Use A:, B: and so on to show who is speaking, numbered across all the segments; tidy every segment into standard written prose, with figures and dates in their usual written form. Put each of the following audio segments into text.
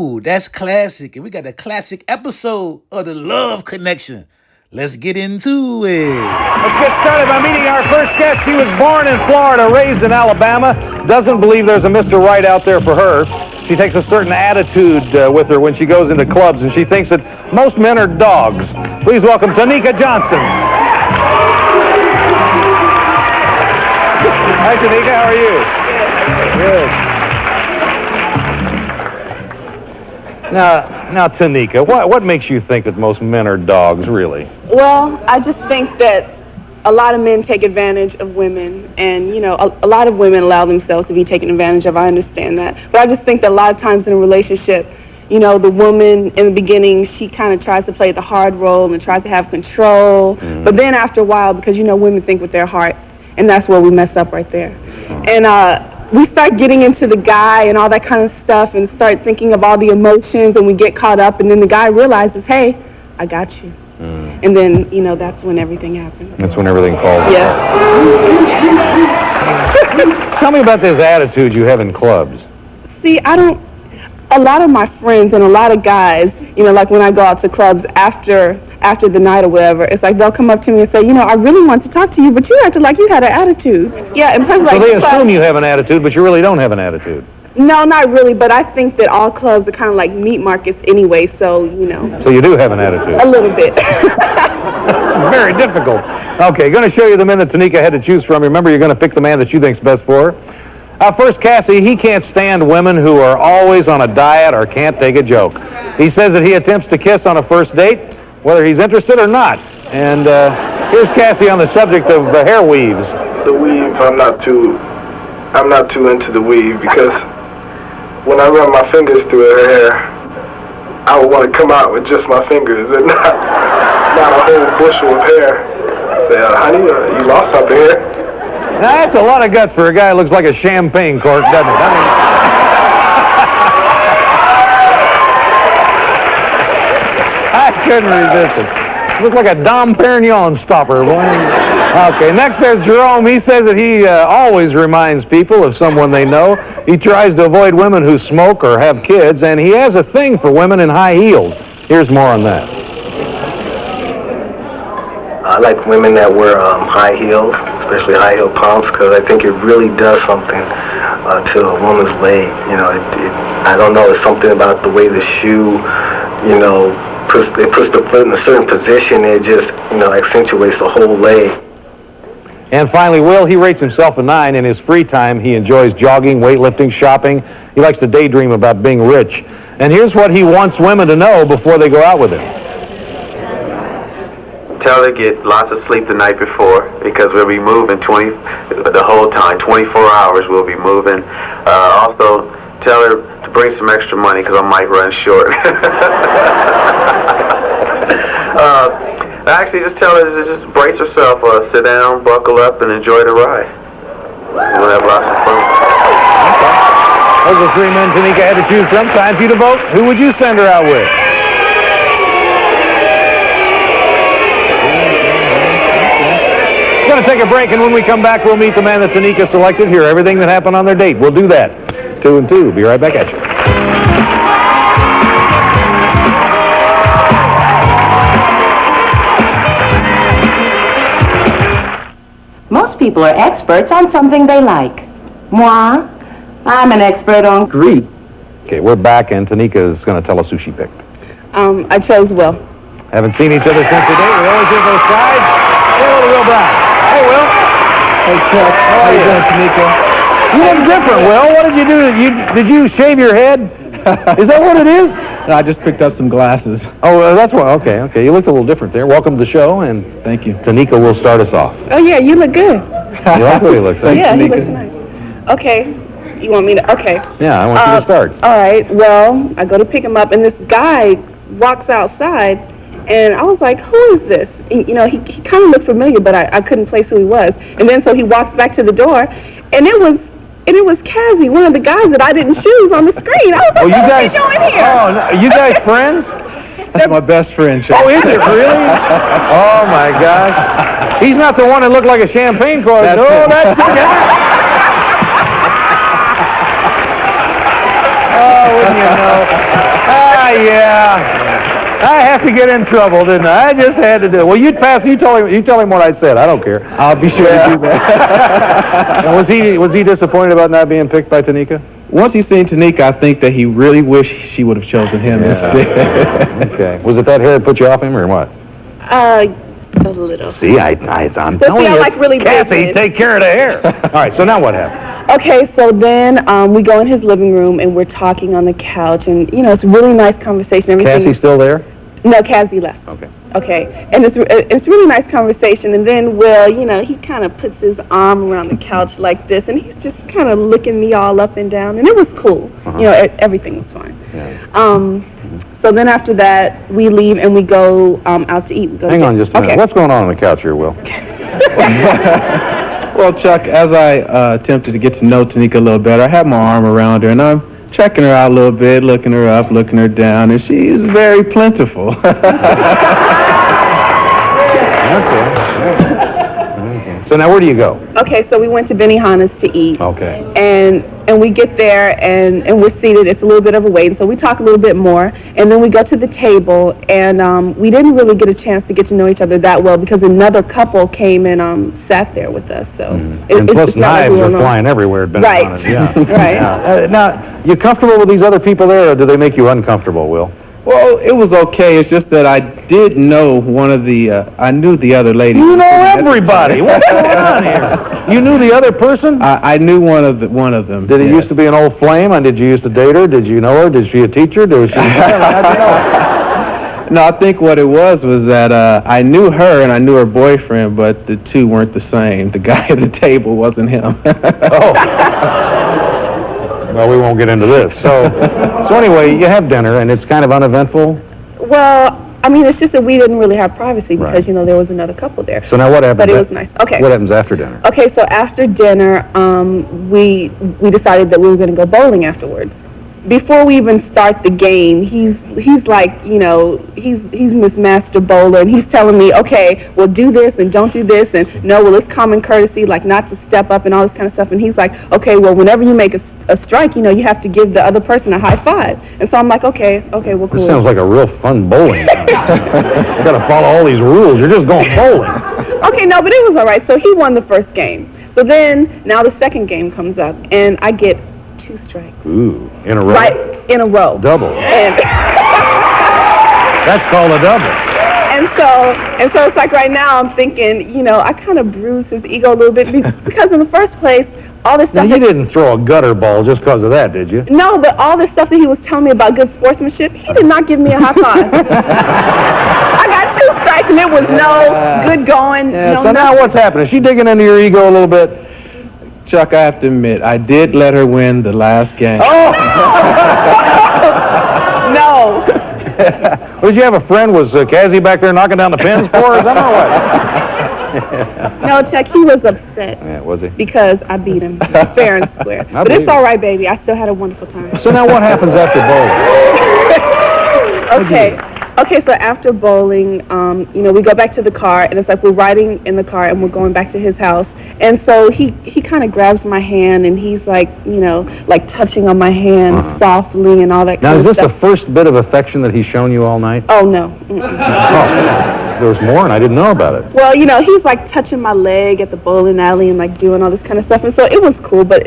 A: Ooh, that's classic. And we got a classic episode of the Love Connection. Let's get into it.
B: Let's get started by meeting our first guest. She was born in Florida, raised in Alabama. Doesn't believe there's a Mr. Right out there for her. She takes a certain attitude with her when she goes into clubs, and she thinks that most men are dogs. Please welcome Tanika Johnson. Hi, Tanika. How are you? Good. Now, Tanika, what makes you think that most men are dogs, really?
C: Well, I just think that a lot of men take advantage of women, and, you know, a lot of women allow themselves to be taken advantage of. I understand that. But I just think that a lot of times in a relationship, you know, the woman in the beginning, she kind of tries to play the hard role and tries to have control. But then after a while, because, you know, women think with their heart, and that's where we mess up right there. And we start getting into the guy and all that kind of stuff and start thinking of all the emotions, and we get caught up, and then the guy realizes, hey, I got you. And then, you know, that's when everything happens.
B: That's when everything falls apart.
C: Yes.
B: Tell me about this attitude you have in clubs.
C: See, a lot of my friends and a lot of guys, you know, like when I go out to clubs after the night or whatever, it's like they'll come up to me and say, you know, I really want to talk to you, but you acted like you had an attitude. Yeah, and plus, like,
B: so they assume you have an attitude, but you really don't have an attitude.
C: No, not really, but I think that all clubs are kind of like meat markets anyway, so, you know.
B: So you do have an attitude.
C: A little bit.
B: It's very difficult. Okay, going to show you the men that Tanika had to choose from. Remember, you're going to pick the man that you think's best for her. First, Cassie, he can't stand women who are always on a diet or can't take a joke. He says that he attempts to kiss on a first date, whether he's interested or not. And here's Cassie on the subject of hair weaves.
D: The weave, I'm not too into the weave, because when I run my fingers through her hair, I would want to come out with just my fingers and not a whole bushel of hair. Say, honey, you lost something here.
B: Now, that's a lot of guts for a guy who looks like a champagne cork, doesn't it? I couldn't resist it. Looked like a Dom Pérignon stopper. Okay, next there's Jerome. He says that he always reminds people of someone they know. He tries to avoid women who smoke or have kids, and he has a thing for women in high heels. Here's more on that.
D: I like women that wear high heels, especially high heel pumps, because I think it really does something to a woman's leg. You know, I don't know, it's something about the way the shoe, you know, it puts the foot in a certain position. It just, you know, accentuates the whole leg.
B: And finally, Will, he rates himself a 9. In his free time, he enjoys jogging, weightlifting, shopping. He likes to daydream about being rich. And here's what he wants women to know before they go out with him.
E: Tell her to get lots of sleep the night before, because we'll be moving the whole time, 24 hours we'll be moving. Also, tell her to bring some extra money, because I might run short. Actually, just tell her to just brace herself, sit down, buckle up, and enjoy the ride. We'll have lots of fun.
B: Okay. Those are 3 men Tanika had to choose from. Time for you to vote. Who would you send her out with? We're going to take a break, and when we come back, we'll meet the man that Tanika selected. Hear everything that happened on their date. We'll do that. 2 and 2. Be right back at you.
F: Most people are experts on something they like. Moi, I'm an expert on Greek.
B: Okay, we're back, and Tanika is going to tell us who she picked.
C: I chose Will.
B: Haven't seen each other since the date. We always hear both sides. Say hello to Will Brown. Hey, Will.
G: Hey, Chuck. How you doing, Tanika?
B: You look different, Will. What did you do? Did you shave your head? Is that what it is?
G: No, I just picked up some glasses.
B: Oh, that's what. Okay. You looked a little different there. Welcome to the show, and
G: thank you.
B: Tanika will start us off.
C: Oh, yeah, you look good.
B: You like what he looks like?
C: Yeah,
G: Tanika.
C: he looks nice. Okay. You want me to? Okay.
B: Yeah, I want you to start.
C: All right. Well, I go to pick him up, and this guy walks outside, and I was like, who is this? And, you know, he kind of looked familiar, but I couldn't place who he was. And then so he walks back to the door, and it was Cassie, one of the guys that I didn't choose on the screen. I was like, what are you doing here?
B: Oh, no, you guys friends?
G: That's my best friend, Chuck.
B: Oh, is it really? Oh, my gosh. He's not the one that looked like a champagne cork.
G: That's
B: No,
G: it.
B: that's the guy. Oh, wouldn't you know? I have to get in trouble, didn't I? I just had to do it. Well, you tell him what I said. I don't care.
G: I'll be sure to do that.
B: And was he disappointed about not being picked by Tanika?
G: Once he's seen Tanika, I think that he really wished she would have chosen him instead.
B: Okay. Was it that hair that put you off him, or what?
C: A little.
B: See, I'm telling you,
C: I like really
B: Cassie,
C: big
B: take care of the hair. All right, so now what happened?
C: Okay, so then we go in his living room and we're talking on the couch, and it's a really nice conversation. Everything.
B: Cassie still there?
C: No, Cassie left.
B: Okay.
C: Okay, and it's really nice conversation, and then Will, he kind of puts his arm around the couch like this, and he's just kind of looking me all up and down, and it was cool. Everything was fine.
B: Yeah.
C: So then after that, we leave and we go out to eat.
B: Hang on just a minute.
C: Okay.
B: What's going on the couch here, Will?
G: Well, Chuck, as I attempted to get to know Tanika a little better, I had my arm around her, and I'm checking her out a little bit, looking her up, looking her down, and she's very plentiful.
B: Okay. So now where do you go?
C: Okay, so we went to Benihana's to eat.
B: Okay.
C: And we get there and we're seated. It's a little bit of a wait, and so we talk a little bit more. And then we go to the table, and we didn't really get a chance to get to know each other that well because another couple came and sat there with us. So
B: and plus
C: it's not like
B: knives
C: we
B: are
C: were
B: flying everywhere at Benihana's.
C: Right.
B: Yeah.
C: Right.
B: Yeah. Now, you comfortable with these other people there, or do they make you uncomfortable, Will?
G: Well, it was okay. It's just that I did know I knew the other lady.
B: You know everybody. What's going on here? You knew the other person?
G: I knew one of them.
B: Did it used to be an old flame? And did you used to date her? Did you know her? Did she a teacher? How'd you know her?
G: No, I think what it was that I knew her and I knew her boyfriend, but the two weren't the same. The guy at the table wasn't him.
B: Oh. Well, we won't get into this. So anyway, you have dinner, and it's kind of uneventful?
C: Well, I mean, it's just that we didn't really have privacy because,
B: Right.
C: there was another couple there.
B: So now what happens?
C: But it was nice. Okay.
B: What happens after dinner?
C: Okay, so after dinner, we decided that we were going to go bowling afterwards. Before we even start the game, he's like, he's Miss Master Bowler, and he's telling me, okay, well, do this and don't do this, and no, well, it's common courtesy, like not to step up and all this kind of stuff. And he's like, okay, well, whenever you make a strike, you have to give the other person a high five. And so I'm like, okay, well, cool.
B: This sounds like a real fun bowling. You got to follow all these rules. You're just going bowling.
C: Okay, no, but it was all right. So he won the first game. So then, now the second game comes up, and I get 2 strikes.
B: Ooh, in a row?
C: Right, in a row.
B: Double.
C: And
B: That's called a double.
C: And so it's like right now I'm thinking, I kind of bruised his ego a little bit because in the first place, all this
B: Now,
C: stuff.
B: you didn't throw a gutter ball just because of that, did you?
C: No, but all this stuff that he was telling me about good sportsmanship, he did not give me a high five. I got 2 strikes and it was no good going.
B: Yeah,
C: no
B: so now
C: nothing.
B: what's happening? Is she digging into your ego a little bit?
G: Chuck, I have to admit, I did let her win the last game.
B: Oh!
C: No.
B: Did you have a friend? Was Cassie back there knocking down the pins for her? Is that what?
C: No, Chuck, he was upset.
B: Yeah, was he?
C: Because I beat him fair and square. But
B: believe
C: it's all right, baby. I still had a wonderful time.
B: So now what happens after bowling?
C: Okay, so after bowling, we go back to the car, and it's like we're riding in the car, and we're going back to his house. And so he kind of grabs my hand, and he's like, like touching on my hand softly and all that
B: Now,
C: kind
B: is
C: of
B: this
C: stuff.
B: the first bit of affection that he's shown you all night?
C: Oh, no.
B: Oh, there was more, and I didn't know about it.
C: Well, he's like touching my leg at the bowling alley and like doing all this kind of stuff. And so it was cool, but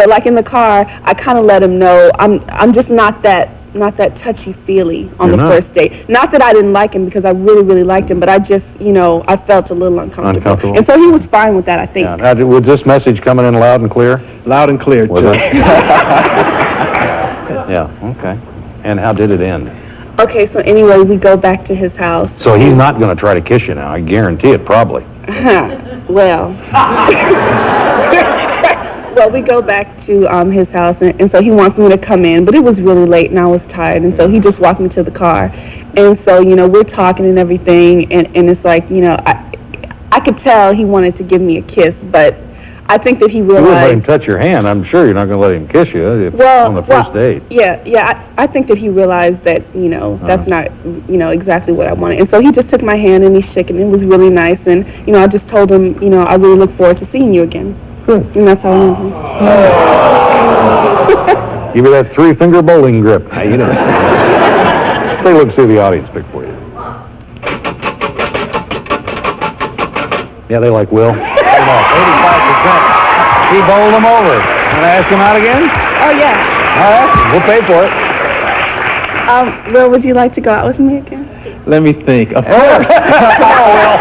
C: like in the car, I kind of let him know I'm just not that touchy-feely on the first date. Not that I didn't like him because I really, really liked him, but I just, I felt a little uncomfortable. And so he was fine with that, I think.
B: Yeah. Now, was this message coming in loud and clear?
G: Loud and clear,
B: Was
G: Chuck.
B: it? Yeah, okay. And how did it end?
C: Okay, so anyway, we go back to his house.
B: So he's not going to try to kiss you now. I guarantee it, probably.
C: Well, we go back to his house, and so he wants me to come in, but it was really late, and I was tired, and so he just walked me to the car. And so, we're talking and everything, and it's like, I could tell he wanted to give me a kiss, but I think that he
B: You wouldn't let him
C: realized...
B: touch your hand. I'm sure you're not going to let him kiss you on the first date.
C: Yeah, I think that he realized that, that's not, exactly what I wanted. And so he just took my hand and he shook it, and it was really nice. And, I just told him, I really look forward to seeing you again.
B: Good.
C: And that's how it went.
B: Give me that 3-finger bowling grip. How you doing? Take a look, see the audience pick for you. Yeah, they like Will. 85%. He bowled them over. Want to ask him out again?
C: Oh, yeah.
B: I'll ask him. We'll pay for it.
C: Will, would you like to go out with me again?
G: Let me think. Of course.
B: Come on, Will.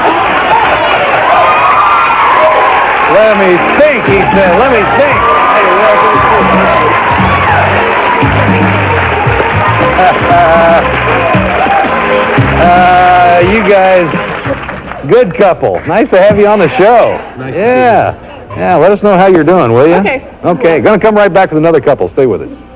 B: Let me think, he said. Let me think. Hey, Will, let me think. You guys, good couple. Nice to have you on the show.
A: Nice
B: yeah. Yeah, let us know how you're doing, will you?
C: Okay.
B: Okay, gonna come right back with another couple. Stay with us.